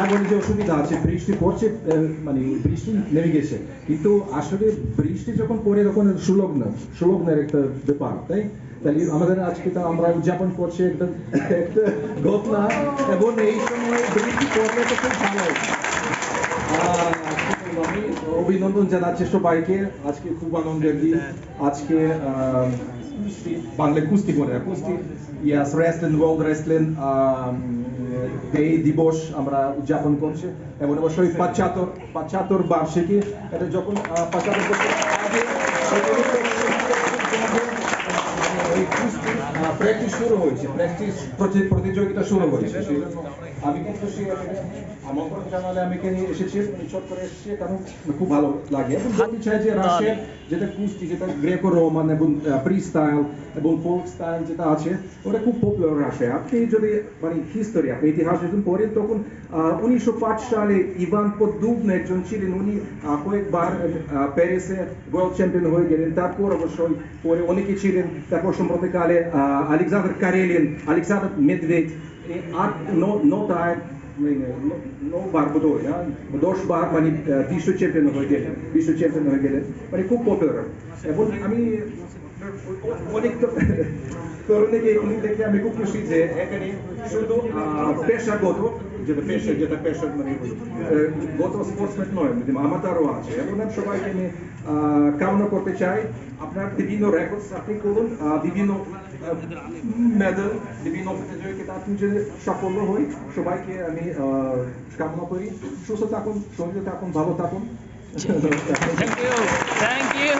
সাগরে যে অসুবিধা আছে, বৃষ্টি পড়ছে, মানে বৃষ্টি নেমে গেছে, কিন্তু আসলে বৃষ্টি যখন পড়ে তখন সুলগ্নের একটা ব্যাপার, তাই তাহলে আমাদের আজকে তো আমরা উদযাপন করছি একটা একটা ঘটনা, এবং এই সময় বৃষ্টি পড়লে তো খুব ভালো। আমি অভিনন্দন জানাচ্ছি সবাইকে, আজকে খুব আনন্দের দিন। আজকে বাংলা কুস্তি বলে কুস্তি, ইয়াস, রেসলিং, ওয়ার্ল্ড রেসলিং ডে দিবস আমরা উদযাপন করছি, এবং অবশ্যই 75 বার্ষিকী। এটা যখন 75 বছর আগে এই কুস্তি প্র্যাকটিস শুরু হয়েছে, প্রতিযোগিতা শুরু হয়েছে। আমি কিন্তু আমন্ত্রণ জানালে আমি এখানে এসেছি, চট করে এসেছি, কারণ খুব ভালো লাগে। এবং বলতে চাই যে রাশিয়ার যেটা কুস্তি, যেটা গ্রেকো রোমান এবং ফ্রি স্টাইল এবং ফোক স্টাইল যেটা আছে, ওটা খুব পপুলার রাশিয়ায়। আপনি যদি মানে হিস্টোরি, আপনি ইতিহাস যখন পড়েন, তখন 1905 সালে ইভান পদ্দুভন একজন ছিলেন, উনি কয়েকবার প্যারিসে ওয়ার্ল্ড চ্যাম্পিয়ন হয়ে গেলেন। তারপর অবশ্যই পরে অনেকে ছিলেন, তারপর সম্প্রতিকালে আলেকজান্ডার কারেলিন, আলেকজান্ডার মেদভেড, আট নটায় নবার বোধহয় 10 বার মানে বিশ্ব চ্যাম্পিয়ন হয়ে গেলেন, মানে খুব পপুলার। এবং আমি অনেক তরুণীকে এখানে দেখে আমি খুব খুশি যে এখানে শুধু পেশাগত যেটা পেশা মানে গত স্পোর্টসম্যান নয়, আমাদেরও আছে। এবং আমি সবাইকে আমি কামনা করতে চাই, আপনার বিভিন্ন রেকর্ডস আপনি করুন, বিভিন্ন মেডেল, বিভিন্ন প্রতিযোগিতা আপনি যদি সাফল্য হই, সবাইকে আমি কামনা করি। সুস্থ থাকুন, সঙ্গে থাকুন, ভালো থাকুন। Thank you. Thank you.